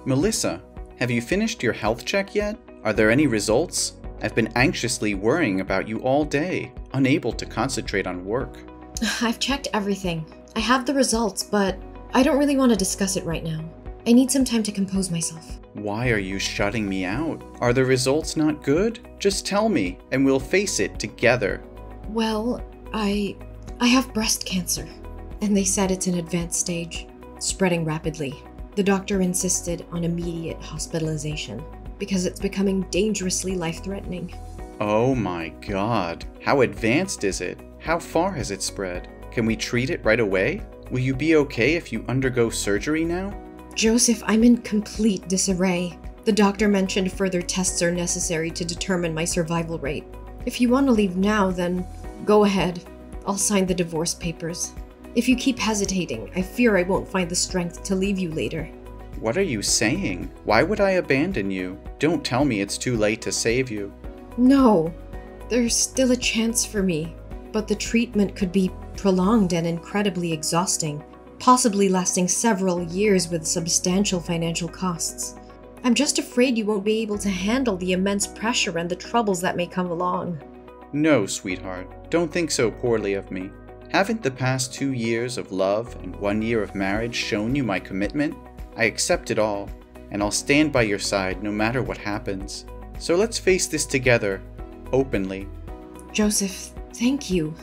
Melissa, have you finished your health check yet? Are there any results? I've been anxiously worrying about you all day, unable to concentrate on work. I've checked everything. I have the results, but I don't really want to discuss it right now. I need some time to compose myself. Why are you shutting me out? Are the results not good? Just tell me, and we'll face it together. Well, I have breast cancer, and they said it's an advanced stage, spreading rapidly. The doctor insisted on immediate hospitalization because it's becoming dangerously life-threatening. Oh my god. How advanced is it? How far has it spread? Can we treat it right away? Will you be okay if you undergo surgery now? Joseph, I'm in complete disarray. The doctor mentioned further tests are necessary to determine my survival rate. If you want to leave now, then go ahead. I'll sign the divorce papers. If you keep hesitating, I fear I won't find the strength to leave you later. What are you saying? Why would I abandon you? Don't tell me it's too late to save you. No, there's still a chance for me, but the treatment could be prolonged and incredibly exhausting, possibly lasting several years with substantial financial costs. I'm just afraid you won't be able to handle the immense pressure and the troubles that may come along. No, sweetheart, don't think so poorly of me. Haven't the past 2 years of love and 1 year of marriage shown you my commitment? I accept it all, and I'll stand by your side no matter what happens. So let's face this together, openly. Joseph, thank you.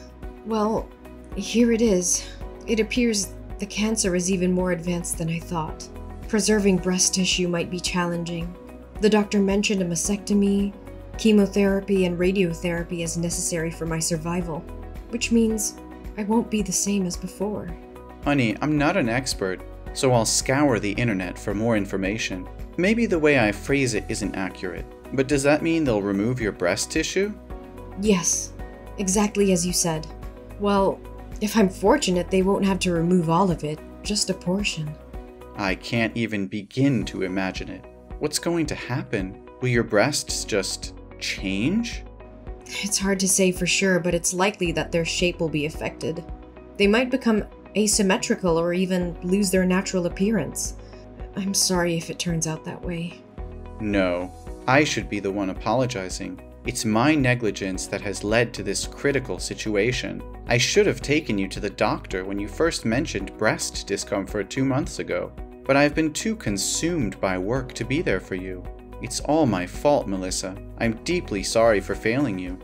Well, here it is. It appears the cancer is even more advanced than I thought. Preserving breast tissue might be challenging. The doctor mentioned a mastectomy, chemotherapy, and radiotherapy as necessary for my survival, which means I won't be the same as before. Honey, I'm not an expert, so I'll scour the internet for more information. Maybe the way I phrase it isn't accurate, but does that mean they'll remove your breast tissue? Yes, exactly as you said. Well, if I'm fortunate, they won't have to remove all of it, just a portion. I can't even begin to imagine it. What's going to happen? Will your breasts just change? It's hard to say for sure, but it's likely that their shape will be affected. They might become asymmetrical or even lose their natural appearance. I'm sorry if it turns out that way. No, I should be the one apologizing. It's my negligence that has led to this critical situation. I should have taken you to the doctor when you first mentioned breast discomfort 2 months ago, but I've been too consumed by work to be there for you. It's all my fault, Melissa. I'm deeply sorry for failing you.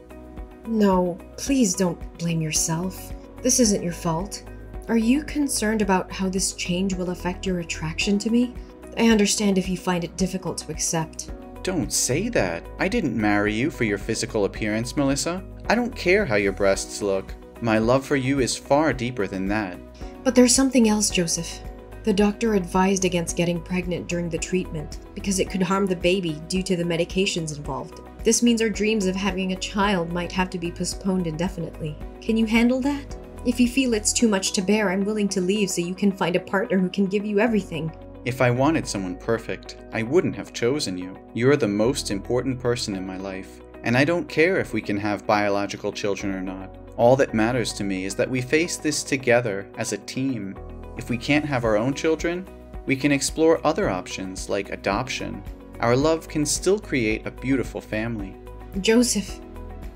No, please don't blame yourself. This isn't your fault. Are you concerned about how this change will affect your attraction to me? I understand if you find it difficult to accept. Don't say that. I didn't marry you for your physical appearance, Melissa. I don't care how your breasts look. My love for you is far deeper than that. But there's something else, Joseph. The doctor advised against getting pregnant during the treatment because it could harm the baby due to the medications involved. This means our dreams of having a child might have to be postponed indefinitely. Can you handle that? If you feel it's too much to bear, I'm willing to leave so you can find a partner who can give you everything. If I wanted someone perfect, I wouldn't have chosen you. You're the most important person in my life, and I don't care if we can have biological children or not. All that matters to me is that we face this together as a team. If we can't have our own children, we can explore other options like adoption. Our love can still create a beautiful family. Joseph,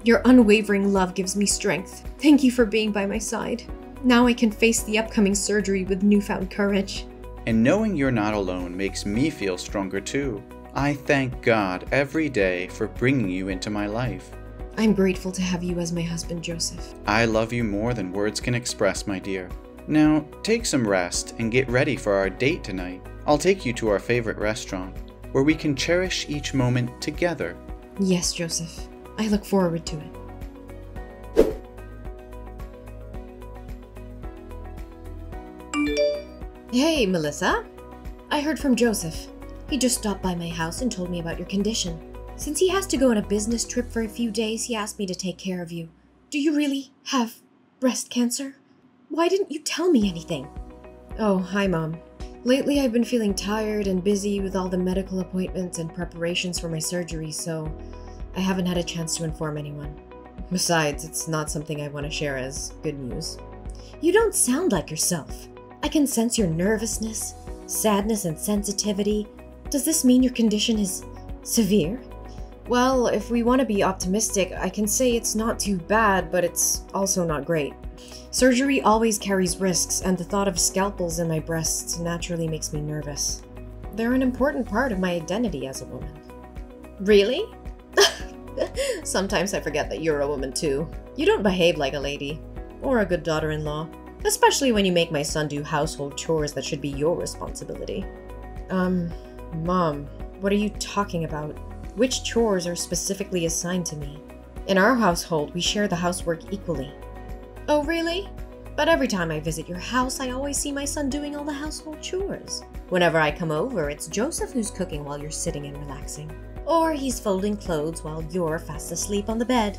your unwavering love gives me strength. Thank you for being by my side. Now I can face the upcoming surgery with newfound courage. And knowing you're not alone makes me feel stronger too. I thank God every day for bringing you into my life. I'm grateful to have you as my husband, Joseph. I love you more than words can express, my dear. Now, take some rest and get ready for our date tonight. I'll take you to our favorite restaurant, where we can cherish each moment together. Yes, Joseph. I look forward to it. Hey, Melissa. I heard from Joseph. He just stopped by my house and told me about your condition. Since he has to go on a business trip for a few days, he asked me to take care of you. Do you really have breast cancer? Why didn't you tell me anything? Oh, hi, Mom. Lately, I've been feeling tired and busy with all the medical appointments and preparations for my surgery, so I haven't had a chance to inform anyone. Besides, it's not something I want to share as good news. You don't sound like yourself. I can sense your nervousness, sadness, and sensitivity. Does this mean your condition is severe? Well, if we want to be optimistic, I can say it's not too bad, but it's also not great. Surgery always carries risks, and the thought of scalpels in my breasts naturally makes me nervous. They're an important part of my identity as a woman. Really? Sometimes I forget that you're a woman too. You don't behave like a lady, or a good daughter-in-law, especially when you make my son do household chores that should be your responsibility. Mom, what are you talking about? Which chores are specifically assigned to me? In our household, we share the housework equally. Oh, really? But every time I visit your house, I always see my son doing all the household chores. Whenever I come over, it's Joseph who's cooking while you're sitting and relaxing. Or he's folding clothes while you're fast asleep on the bed.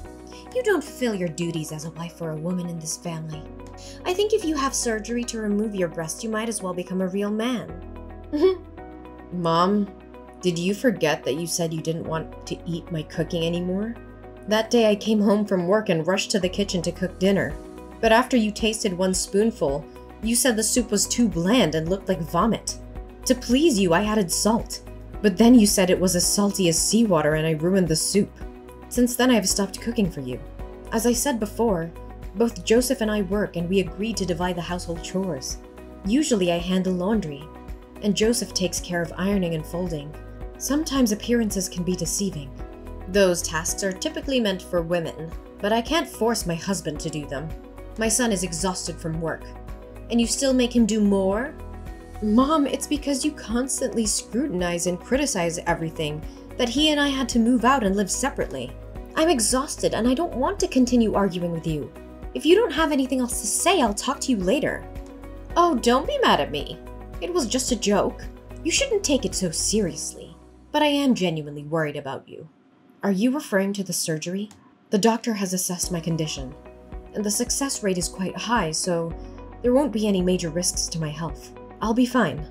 You don't fulfill your duties as a wife or a woman in this family. I think if you have surgery to remove your breast, you might as well become a real man. Mom, did you forget that you said you didn't want to eat my cooking anymore? That day I came home from work and rushed to the kitchen to cook dinner. But after you tasted one spoonful, you said the soup was too bland and looked like vomit. To please you, I added salt. But then you said it was as salty as seawater and I ruined the soup. Since then, I have stopped cooking for you. As I said before, both Joseph and I work and we agreed to divide the household chores. Usually I handle laundry, and Joseph takes care of ironing and folding. Sometimes appearances can be deceiving. Those tasks are typically meant for women, but I can't force my husband to do them. My son is exhausted from work, and you still make him do more? Mom, it's because you constantly scrutinize and criticize everything that he and I had to move out and live separately. I'm exhausted and I don't want to continue arguing with you. If you don't have anything else to say, I'll talk to you later. Oh, don't be mad at me. It was just a joke. You shouldn't take it so seriously. But I am genuinely worried about you. Are you referring to the surgery? The doctor has assessed my condition, and the success rate is quite high, so there won't be any major risks to my health. I'll be fine.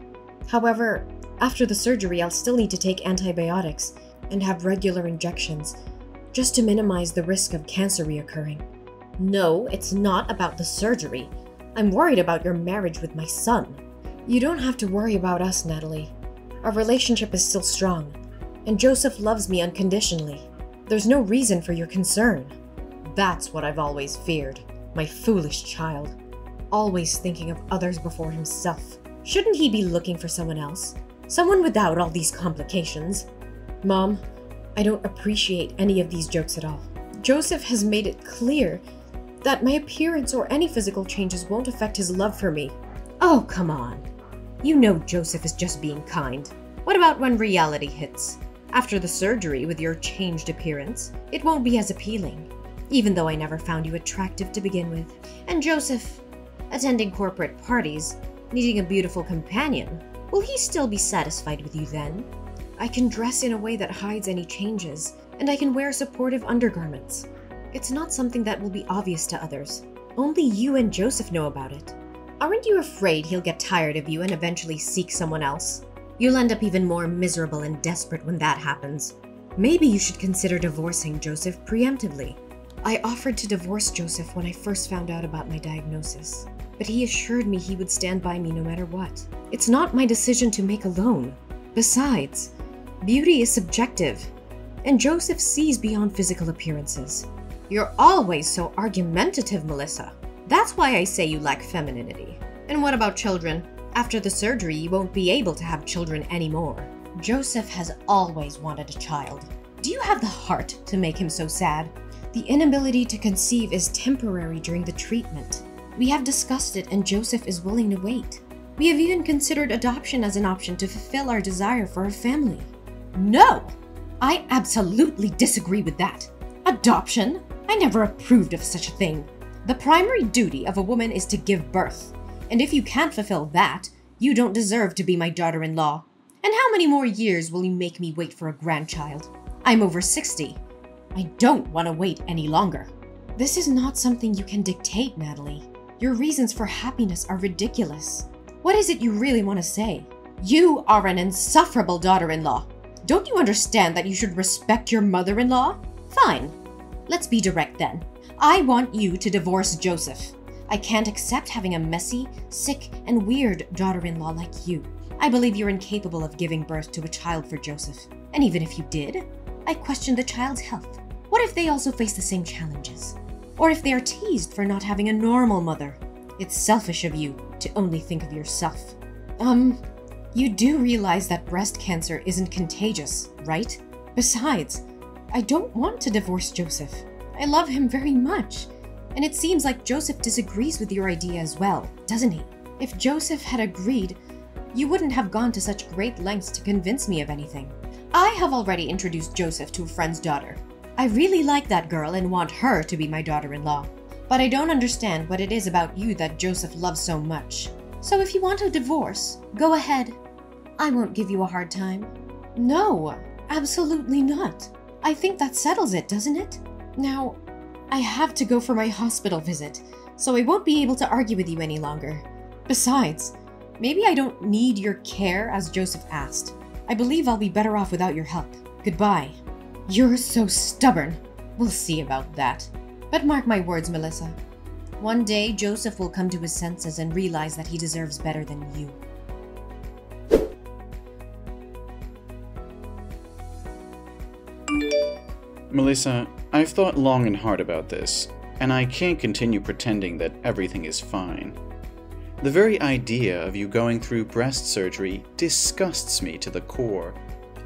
However, after the surgery, I'll still need to take antibiotics and have regular injections, just to minimize the risk of cancer reoccurring. No, it's not about the surgery. I'm worried about your marriage with my son. You don't have to worry about us, Natalie. Our relationship is still strong, and Joseph loves me unconditionally. There's no reason for your concern. That's what I've always feared. My foolish child. Always thinking of others before himself. Shouldn't he be looking for someone else? Someone without all these complications? Mom, I don't appreciate any of these jokes at all. Joseph has made it clear that my appearance or any physical changes won't affect his love for me. Oh, come on. You know Joseph is just being kind. What about when reality hits? After the surgery, with your changed appearance, it won't be as appealing, even though I never found you attractive to begin with. And Joseph, attending corporate parties, needing a beautiful companion, will he still be satisfied with you then? I can dress in a way that hides any changes, and I can wear supportive undergarments. It's not something that will be obvious to others. Only you and Joseph know about it. Aren't you afraid he'll get tired of you and eventually seek someone else? You'll end up even more miserable and desperate when that happens. Maybe you should consider divorcing Joseph preemptively. I offered to divorce Joseph when I first found out about my diagnosis, but he assured me he would stand by me no matter what. It's not my decision to make alone. Besides, beauty is subjective, and Joseph sees beyond physical appearances. You're always so argumentative, Melissa. That's why I say you lack femininity. And what about children? After the surgery, you won't be able to have children anymore. Joseph has always wanted a child. Do you have the heart to make him so sad? The inability to conceive is temporary during the treatment. We have discussed it and Joseph is willing to wait. We have even considered adoption as an option to fulfill our desire for a family. No! I absolutely disagree with that. Adoption? I never approved of such a thing. The primary duty of a woman is to give birth, and if you can't fulfill that, you don't deserve to be my daughter-in-law. And how many more years will you make me wait for a grandchild? I'm over 60. I don't want to wait any longer. This is not something you can dictate, Natalie. Your reasons for happiness are ridiculous. What is it you really want to say? You are an insufferable daughter-in-law. Don't you understand that you should respect your mother-in-law? Fine. Let's be direct then. I want you to divorce Joseph. I can't accept having a messy, sick, and weird daughter-in-law like you. I believe you're incapable of giving birth to a child for Joseph. And even if you did, I question the child's health. What if they also face the same challenges? Or if they are teased for not having a normal mother? It's selfish of you to only think of yourself. You do realize that breast cancer isn't contagious, right? Besides, I don't want to divorce Joseph. I love him very much. And it seems like Joseph disagrees with your idea as well, doesn't he? If Joseph had agreed, you wouldn't have gone to such great lengths to convince me of anything. I have already introduced Joseph to a friend's daughter. I really like that girl and want her to be my daughter-in-law. But I don't understand what it is about you that Joseph loves so much. So if you want a divorce, go ahead. I won't give you a hard time. No, absolutely not. I think that settles it, doesn't it? Now, I have to go for my hospital visit, so I won't be able to argue with you any longer. Besides, maybe I don't need your care as Joseph asked. I believe I'll be better off without your help. Goodbye. You're so stubborn. We'll see about that. But mark my words, Melissa. One day, Joseph will come to his senses and realize that he deserves better than you. Melissa, I've thought long and hard about this, and I can't continue pretending that everything is fine. The very idea of you going through breast surgery disgusts me to the core.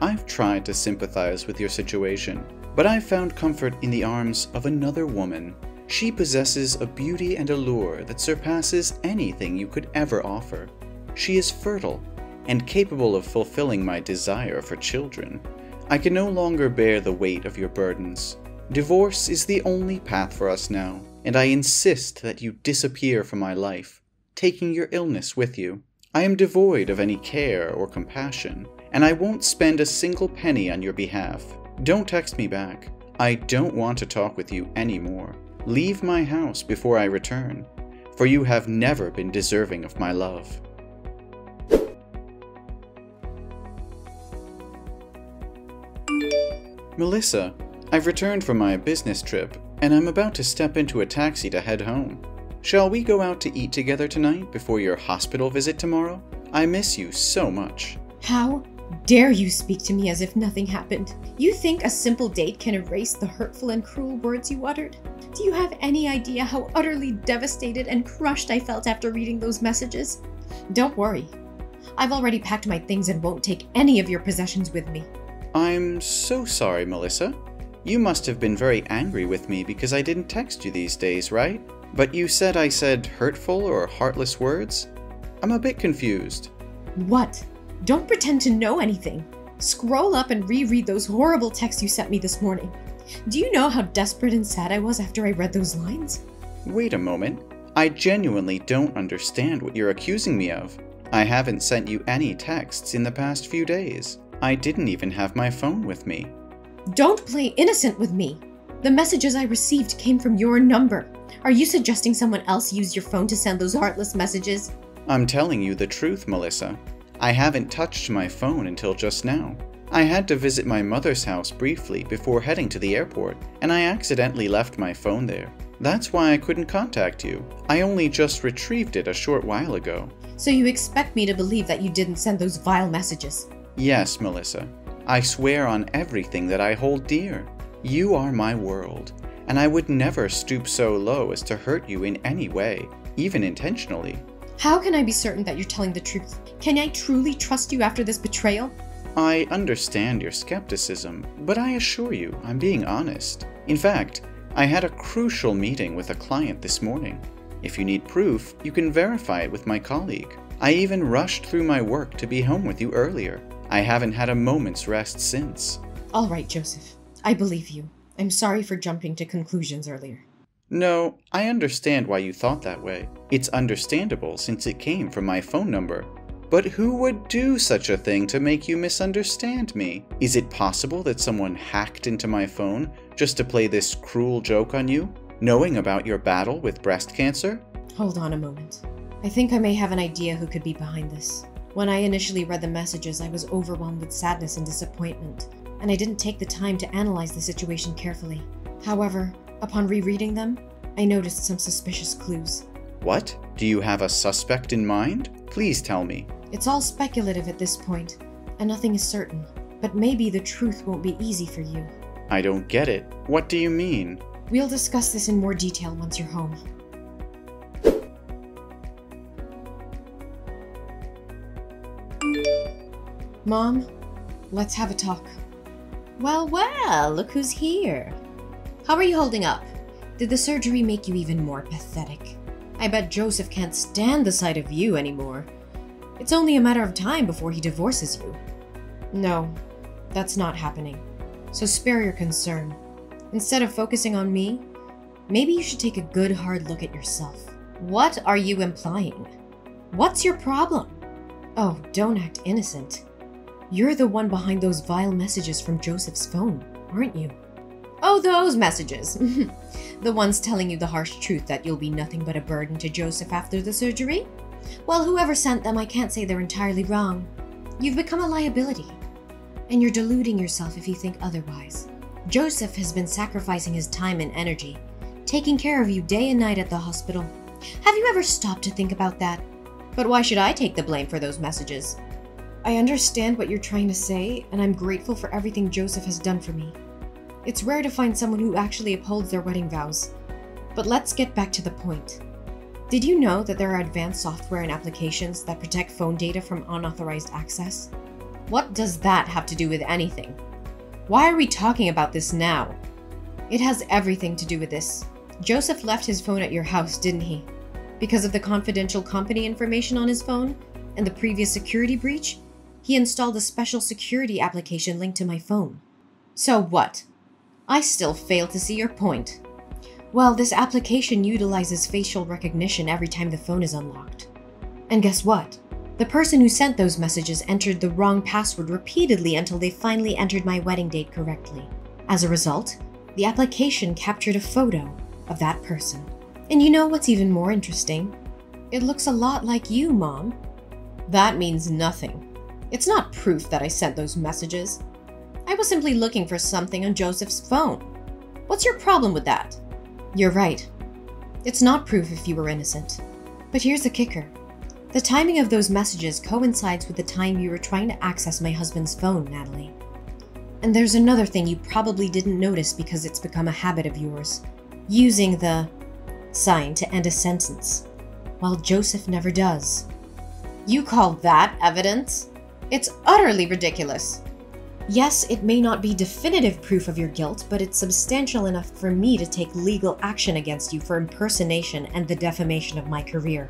I've tried to sympathize with your situation, but I've found comfort in the arms of another woman. She possesses a beauty and allure that surpasses anything you could ever offer. She is fertile and capable of fulfilling my desire for children. I can no longer bear the weight of your burdens. Divorce is the only path for us now, and I insist that you disappear from my life, taking your illness with you. I am devoid of any care or compassion, and I won't spend a single penny on your behalf. Don't text me back. I don't want to talk with you anymore. Leave my house before I return, for you have never been deserving of my love. Melissa, I've returned from my business trip, and I'm about to step into a taxi to head home. Shall we go out to eat together tonight before your hospital visit tomorrow? I miss you so much. How dare you speak to me as if nothing happened? You think a simple date can erase the hurtful and cruel words you uttered? Do you have any idea how utterly devastated and crushed I felt after reading those messages? Don't worry. I've already packed my things and won't take any of your possessions with me. I'm so sorry, Melissa. You must have been very angry with me because I didn't text you these days, right? But you said I said hurtful or heartless words? I'm a bit confused. What? Don't pretend to know anything. Scroll up and reread those horrible texts you sent me this morning. Do you know how desperate and sad I was after I read those lines? Wait a moment. I genuinely don't understand what you're accusing me of. I haven't sent you any texts in the past few days. I didn't even have my phone with me. Don't play innocent with me. The messages I received came from your number. Are you suggesting someone else used your phone to send those heartless messages? I'm telling you the truth, Melissa. I haven't touched my phone until just now. I had to visit my mother's house briefly before heading to the airport, and I accidentally left my phone there. That's why I couldn't contact you. I only just retrieved it a short while ago. So you expect me to believe that you didn't send those vile messages? Yes, Melissa. I swear on everything that I hold dear. You are my world, and I would never stoop so low as to hurt you in any way, even intentionally. How can I be certain that you're telling the truth? Can I truly trust you after this betrayal? I understand your skepticism, but I assure you I'm being honest. In fact, I had a crucial meeting with a client this morning. If you need proof, you can verify it with my colleague. I even rushed through my work to be home with you earlier. I haven't had a moment's rest since. All right, Joseph. I believe you. I'm sorry for jumping to conclusions earlier. No, I understand why you thought that way. It's understandable since it came from my phone number. But who would do such a thing to make you misunderstand me? Is it possible that someone hacked into my phone just to play this cruel joke on you, knowing about your battle with breast cancer? Hold on a moment. I think I may have an idea who could be behind this. When I initially read the messages, I was overwhelmed with sadness and disappointment, and I didn't take the time to analyze the situation carefully. However, upon rereading them, I noticed some suspicious clues. What? Do you have a suspect in mind? Please tell me. It's all speculative at this point, and nothing is certain. But maybe the truth won't be easy for you. I don't get it. What do you mean? We'll discuss this in more detail once you're home. Mom, let's have a talk. Well, look who's here. How are you holding up? Did the surgery make you even more pathetic? I bet Joseph can't stand the sight of you anymore. It's only a matter of time before he divorces you. No, that's not happening. So spare your concern. Instead of focusing on me, maybe you should take a good hard look at yourself. What are you implying? What's your problem? Oh, don't act innocent. You're the one behind those vile messages from Joseph's phone, aren't you? Oh, those messages. The ones telling you the harsh truth that you'll be nothing but a burden to Joseph after the surgery? Well, whoever sent them, I can't say they're entirely wrong. You've become a liability. And you're deluding yourself if you think otherwise. Joseph has been sacrificing his time and energy, taking care of you day and night at the hospital. Have you ever stopped to think about that? But why should I take the blame for those messages? I understand what you're trying to say, and I'm grateful for everything Joseph has done for me. It's rare to find someone who actually upholds their wedding vows. But let's get back to the point. Did you know that there are advanced software and applications that protect phone data from unauthorized access? What does that have to do with anything? Why are we talking about this now? It has everything to do with this. Joseph left his phone at your house, didn't he? Because of the confidential company information on his phone and the previous security breach, he installed a special security application linked to my phone. So what? I still fail to see your point. Well, this application utilizes facial recognition every time the phone is unlocked. And guess what? The person who sent those messages entered the wrong password repeatedly until they finally entered my wedding date correctly. As a result, the application captured a photo of that person. And you know what's even more interesting? It looks a lot like you, Mom. That means nothing. It's not proof that I sent those messages. I was simply looking for something on Joseph's phone. What's your problem with that? You're right. It's not proof if you were innocent. But here's the kicker. The timing of those messages coincides with the time you were trying to access my husband's phone, Natalie. And there's another thing you probably didn't notice because it's become a habit of yours. Using the sign to end a sentence, while Joseph never does. You call that evidence? It's utterly ridiculous. Yes, it may not be definitive proof of your guilt, but it's substantial enough for me to take legal action against you for impersonation and the defamation of my career.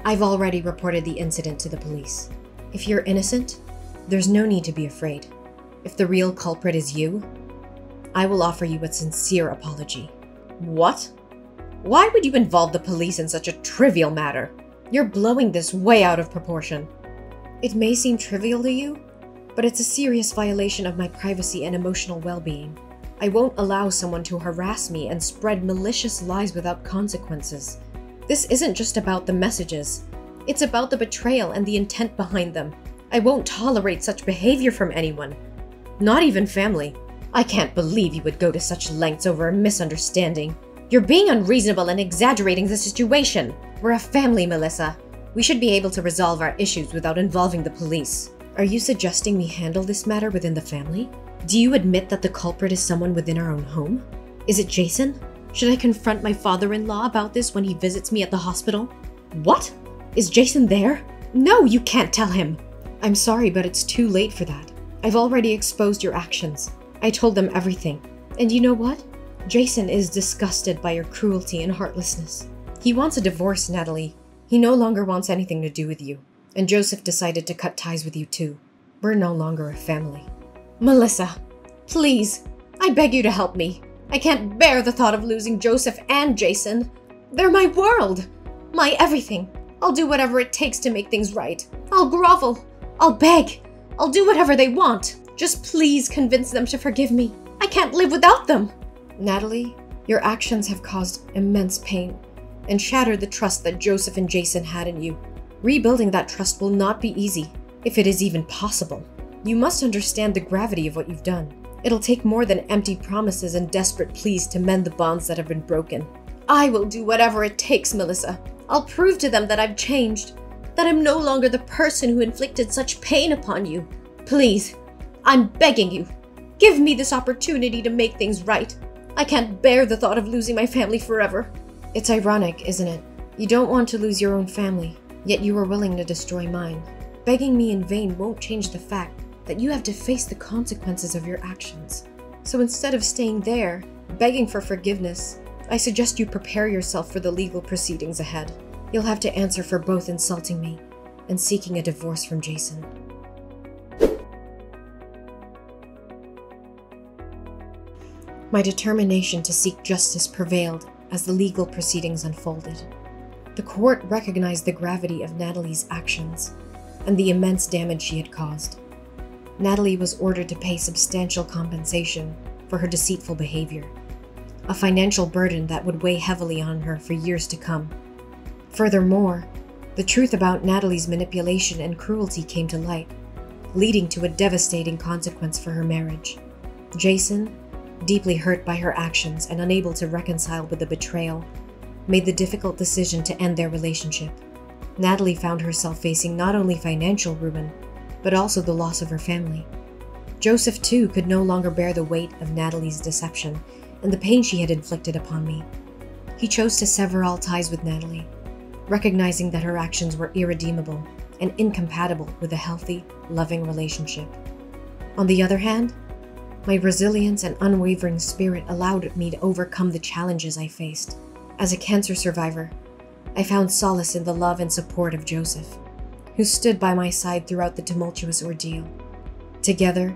I've already reported the incident to the police. If you're innocent, there's no need to be afraid. If the real culprit is you, I will offer you a sincere apology. What? Why would you involve the police in such a trivial matter? You're blowing this way out of proportion. It may seem trivial to you, but it's a serious violation of my privacy and emotional well-being. I won't allow someone to harass me and spread malicious lies without consequences. This isn't just about the messages. It's about the betrayal and the intent behind them. I won't tolerate such behavior from anyone. Not even family. I can't believe you would go to such lengths over a misunderstanding. You're being unreasonable and exaggerating the situation. We're a family, Melissa. We should be able to resolve our issues without involving the police. Are you suggesting we handle this matter within the family? Do you admit that the culprit is someone within our own home? Is it Jason? Should I confront my father-in-law about this when he visits me at the hospital? What? Is Jason there? No, you can't tell him. I'm sorry, but it's too late for that. I've already exposed your actions. I told them everything. And you know what? Jason is disgusted by your cruelty and heartlessness. He wants a divorce, Natalie. He no longer wants anything to do with you. And Joseph decided to cut ties with you too. We're no longer a family. Melissa, please, I beg you to help me. I can't bear the thought of losing Joseph and Jason. They're my world, my everything. I'll do whatever it takes to make things right. I'll grovel. I'll beg. I'll do whatever they want. Just please convince them to forgive me. I can't live without them. Natalie, your actions have caused immense pain and shattered the trust that Joseph and Jason had in you. Rebuilding that trust will not be easy, if it is even possible. You must understand the gravity of what you've done. It'll take more than empty promises and desperate pleas to mend the bonds that have been broken. I will do whatever it takes, Melissa. I'll prove to them that I've changed. that I'm no longer the person who inflicted such pain upon you. Please, I'm begging you, give me this opportunity to make things right. I can't bear the thought of losing my family forever." It's ironic, isn't it? You don't want to lose your own family, yet you are willing to destroy mine. Begging me in vain won't change the fact that you have to face the consequences of your actions. So instead of staying there, begging for forgiveness, I suggest you prepare yourself for the legal proceedings ahead. You'll have to answer for both insulting me and seeking a divorce from Jason. My determination to seek justice prevailed as the legal proceedings unfolded. The court recognized the gravity of Natalie's actions and the immense damage she had caused. Natalie was ordered to pay substantial compensation for her deceitful behavior, a financial burden that would weigh heavily on her for years to come. Furthermore, the truth about Natalie's manipulation and cruelty came to light, leading to a devastating consequence for her marriage. Jason, deeply hurt by her actions and unable to reconcile with the betrayal, made the difficult decision to end their relationship. Natalie found herself facing not only financial ruin, but also the loss of her family. Joseph, too, could no longer bear the weight of Natalie's deception and the pain she had inflicted upon me. He chose to sever all ties with Natalie, recognizing that her actions were irredeemable and incompatible with a healthy, loving relationship. On the other hand, my resilience and unwavering spirit allowed me to overcome the challenges I faced. As a cancer survivor, I found solace in the love and support of Joseph, who stood by my side throughout the tumultuous ordeal. Together,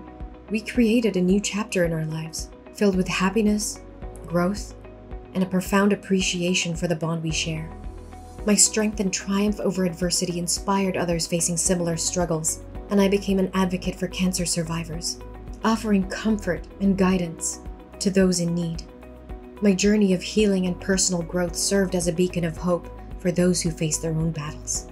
we created a new chapter in our lives, filled with happiness, growth, and a profound appreciation for the bond we share. My strength and triumph over adversity inspired others facing similar struggles, and I became an advocate for cancer survivors, offering comfort and guidance to those in need. My journey of healing and personal growth served as a beacon of hope for those who face their own battles.